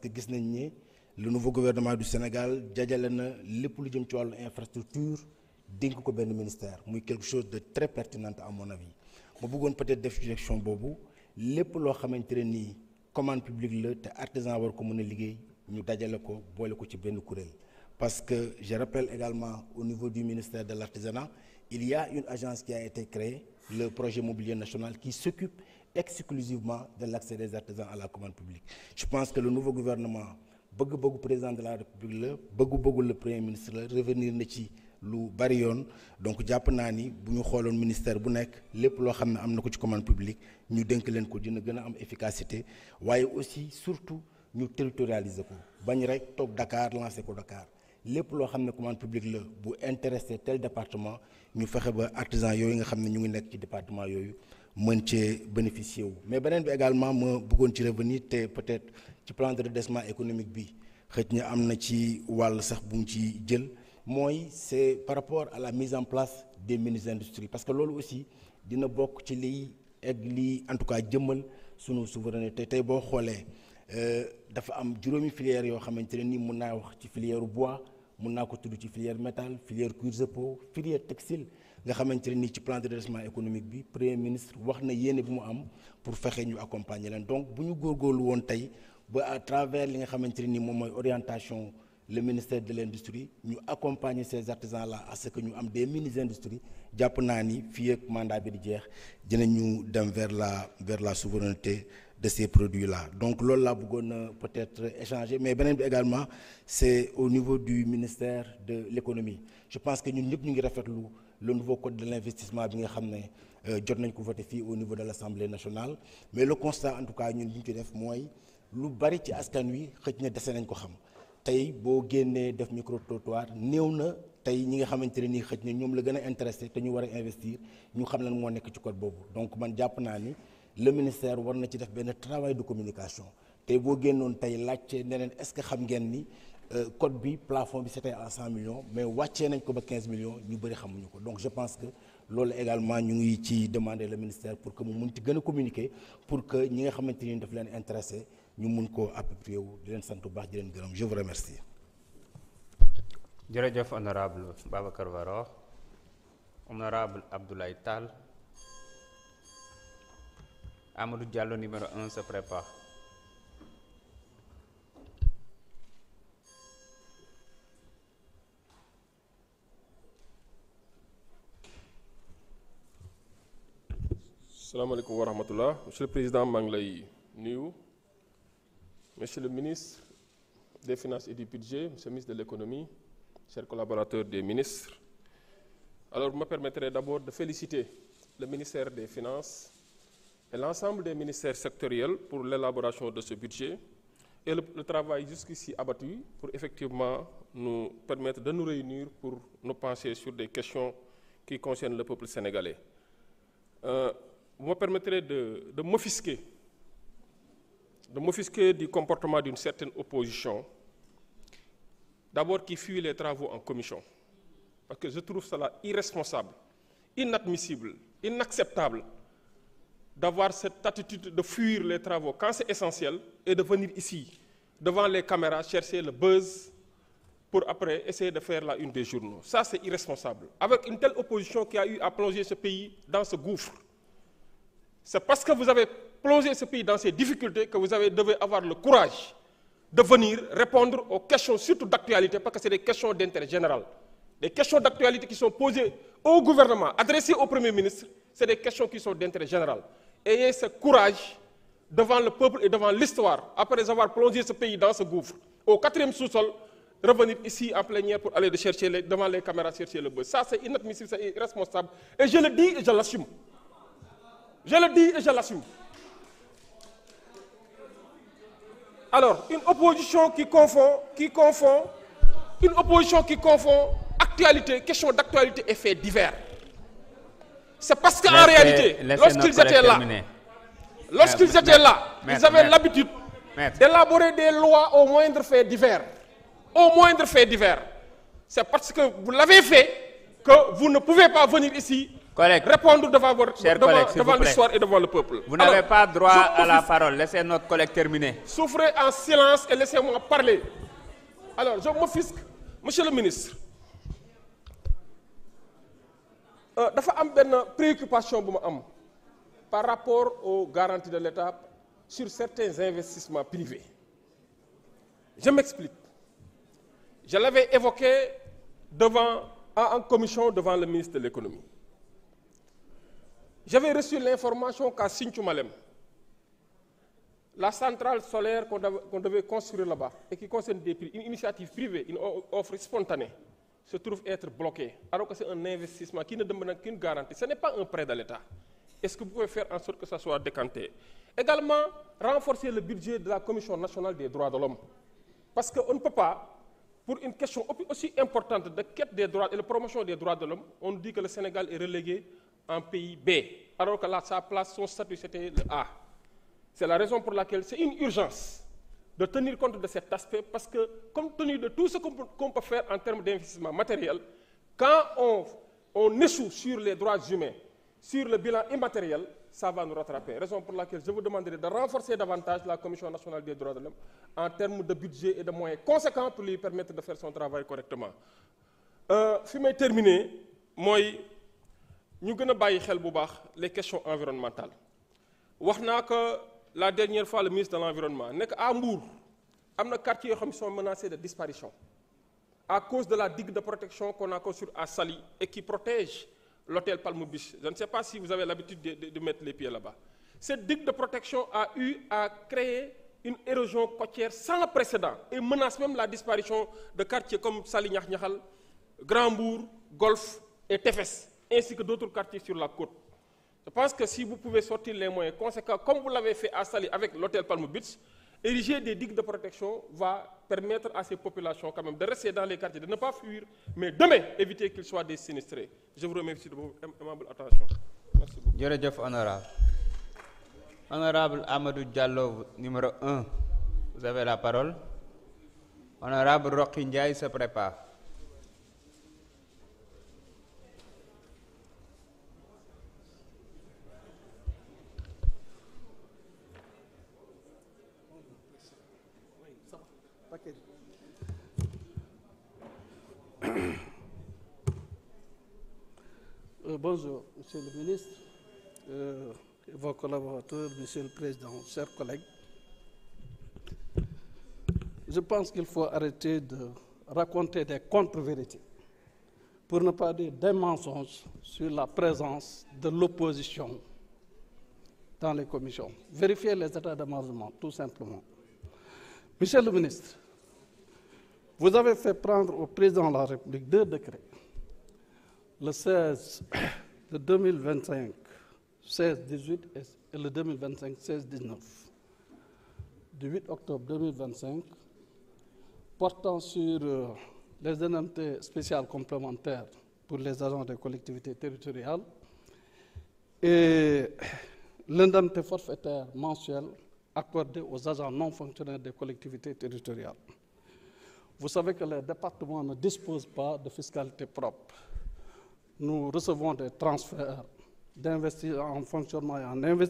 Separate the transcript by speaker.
Speaker 1: que gis nañ ne le nouveau gouvernement du Sénégal jajale na lépp lu jëm ci wàllu infrastructure dénk ko benn ministère muy quelque chose de très pertinent à mon avis ma bëggoon peut-être def direction boobu lépp loo xamante ne nii commande publique la te artisan war ko mën a liggéey ñu dajale ko boole ko ci benn kuréel parce que je rappelle également au niveau du ministère de l'artisanat il y a une agence qui a été créée le projet immobilier national qui s'occupe exclusivement de l'accès des artisans à la commande publique je pense que le nouveau gouvernement bëgg-bëggu président de la république la bëggu-bëggu le premier ministre la revenir na ci lu bari yoon donc jàpp naa ni bu ñu xooloon ministère bu nekk lépp loo xam ne am na ko ci commande publique ñu dénk leen ko dina gën a am efficacité waaye aussi surtout ñu territorialiser ko bañ rek toog Dakar lancer ko Dakar lépp loo xam ne commande publique la bu intéressé tel département ñu fexe ba artisan yooyu nga xam ne ñu ngi nekk ci département yooyu mën cee bénéficier wu mais beneen bi également ma bëggoon ci revenir te peut-être ci plan de redressement économique bi xëj na am na ci wàll sax bu mu ci jël mooy c'est par rapport à la mise en place des mini industries parce que loolu aussi dina bokk ci liy egg lii en tout cas jëmmal sunu souveraineté tey boo xoolee dafa am juróomi filière yoo xamante ne nii mun naa wax ci filière bois mun naa ko tudd ci filière métal filière cuir de peau filière textile nga xamante ne nii ci plan de redressement économique bi premier ministre wax na yéene bu mu am pour fexe ñu accompagner leen donc bu ñu góorgóorlu woon tey ba à travers li nga xamante ne nii moom mooy orientation le ministère de l'industrie ñu accompagner ces artisans là à ce que ñu am des mini industries jàpp naa ni fii ak mandat bi di jeex dinañu dem vers la souveraineté de ces produits là donc loolu laa bëggoon peut-être échanger mais beneen bi également c'est au niveau du ministère de l'économie je pense que ñun ñëpp ñu ngi rafetlu le nouveau code de l'investissement bi nga xam ne jot nañ ko voté fii au niveau de l'Assemblée nationale mais le constat en tout cas ñun li ñu ci def mooy lu bari ci askan wi xëj na dese nañ ko xam tey boo génnee def micro-trottoir néew na tey ñi nga xamante ne nii xëj na ñoom la gën a intéressé te ñu war a investir ñu xam lan moo nekk ci code boobu donc man jàpp naa ni le ministère war na ci def benn travail de communication tey boo génnoon tey laajte ne leen est-ce que xam ngeen ni code bi plafond bi c'était à 100 millions mais wàccee nañ ko ba 15 millions ñu bëri xamuñu ko donc je pense que loolu également ñu ngi ci demander le ministère pour que mu mun ci gën a communiquer pour que ñi nga xamante ni daf leen intéressé ñu mun koo approprier wu di leen sant bu baax di leen gërëm je vous remercie.
Speaker 2: jërëjëf honorable Babacar Varokh honorable Abdoulaye Tall Amadou Diallo numéro 1 se prépare.
Speaker 3: salaamaaleykum wa rahmatullah monsieur le président maa ngi lay nuyu monsieur le ministre des finances et du budget monsieur le ministre de l'économie chers collaborateurs des ministres alors vous me permettrez d'abord de féliciter le ministère des finances et l'ensemble des ministères sectoriels pour l'élaboration de ce budget et le travail jusqu'ici abattu pour effectivement nous permettre de nous réunir pour nous pencher sur des questions qui concernent le peuple sénégalais. Vous me permettrez de m'offusquer du comportement d'une certaine opposition, d'abord qui fuit les travaux en commission, parce que je trouve cela irresponsable, inadmissible, inacceptable d'avoir cette attitude de fuir les travaux quand c'est essentiel et de venir ici, devant les caméras, chercher le buzz pour après essayer de faire la une des journaux. Ça, c'est irresponsable. Avec une telle opposition qui a eu à plonger ce pays dans ce gouffre, c'est parce que vous avez plongé ce pays dans ces difficultés que vous devez avoir le courage de venir répondre aux questions, surtout d'actualité, parce que c'est des questions d'intérêt général. Des questions d'actualité qui sont posées au gouvernement, adressées au Premier ministre, c'est des questions qui sont d'intérêt général. Ayez ce courage devant le peuple et devant l'histoire, après avoir plongé ce pays dans ce gouffre, au 4e sous-sol, revenir ici en plénière pour aller devant les caméras chercher le buzz. Ça, c'est inadmissible, c'est irresponsable. Et je le dis et je l'assume. Je le dis et je l'assume. Alors, une opposition qui confond actualité, question d'actualité et faits divers. C'est parce qu'en réalité, lorsqu'ils étaient là, ils avaient l'habitude d'élaborer des lois au moindre fait divers. Au moindre fait divers. C'est parce que vous l'avez fait que vous ne pouvez pas venir ici
Speaker 2: Collègues,
Speaker 3: répondre devant
Speaker 2: devant
Speaker 3: l'histoire et devant le peuple.
Speaker 2: Vous n'avez pas droit à la parole. Laissez notre collègue terminer.
Speaker 3: Souffrez en silence et laissez-moi parler. Alors, je m'offusque. Monsieur le ministre, dafa am benn préoccupation bu ma am par rapport aux garanties de l'État sur certains investissements privés. Je m'explique. Je l'avais évoqué en commission devant le ministre de l'économie. J'avais reçu l'information qu'à Sinthiou Malem, la centrale solaire qu'on devait construire là-bas et qui concerne une initiative privée, une offre spontanée, se trouve être bloquée, alors que c'est un investissement qui ne demande qu'une garantie. Ce n'est pas un prêt de l'État. Est-ce que vous pouvez faire en sorte que ça soit décanté? Également, renforcer le budget de la Commission nationale des droits de l'homme. Parce qu'on ne peut pas, pour une question aussi importante de quête des droits et de promotion des droits de l'homme, on dit que le Sénégal est relégué en pays B, alors que là, sa place, son statut, c'était le A. C'est la raison pour laquelle c'est une urgence de tenir compte de cet aspect, parce que, compte tenu de tout ce qu'on peut faire en termes d'investissement matériel, quand on échoue sur les droits humains, sur le bilan immatériel, ça va nous rattraper. Raison pour laquelle je vous demanderai de renforcer davantage la Commission nationale des droits de l'homme en termes de budget et de moyens conséquents pour lui permettre de faire son travail correctement. Si je termine, moi, nous devons les questions environnementales. Que la dernière fois, le ministre de l'Environnement, à Mbour, il y a des quartiers qui sont menacés de disparition à cause de la digue de protection qu'on a construite à Saly et qui protège l'hôtel Palme Beach. Je ne sais pas si vous avez l'habitude de mettre les pieds là-bas. Cette digue de protection a eu à créer une érosion côtière sans précédent et menace même la disparition de quartiers comme Saly Niakhal, Grand-Bourg, Golfe et Tefes, ainsi que d'autres quartiers sur la côte. Je pense que si vous pouvez sortir les moyens conséquents, comme vous l'avez fait à Saly avec l'hôtel Palme Beach, ériger des digues de protection va permettre à ces populations quand même de rester dans les quartiers, de ne pas fuir, mais demain éviter qu'ils soient des sinistrés. Je vous remercie de votre aimable attention. Merci beaucoup.
Speaker 2: Jërëjëf honorable. Honorable Amadou Diallo, numéro 1. Vous avez la parole. Honorable Roqui Ndiaye se prépare.
Speaker 4: Bonjour, Monsieur le ministre, vos collaborateurs, Monsieur le Président, chers collègues. Je pense qu'il faut arrêter de raconter des contre-vérités, pour ne pas dire des mensonges sur la présence de l'opposition dans les commissions. Vérifier les états d'amendement, tout simplement. Monsieur le ministre, vous avez fait prendre au président de la République 2 décrets. Le 16 de 2025, 16-18 et le 2025, 16-19. Du 8 octobre 2025, portant sur les indemnités spéciales complémentaires pour les agents des collectivités territoriales et l'indemnité forfaitaire mensuelle accordée aux agents non fonctionnaires des collectivités territoriales. Vous savez que les départements ne disposent pas de fiscalité propre. Nous recevons des transferts d'investissement en fonctionnement et en investissement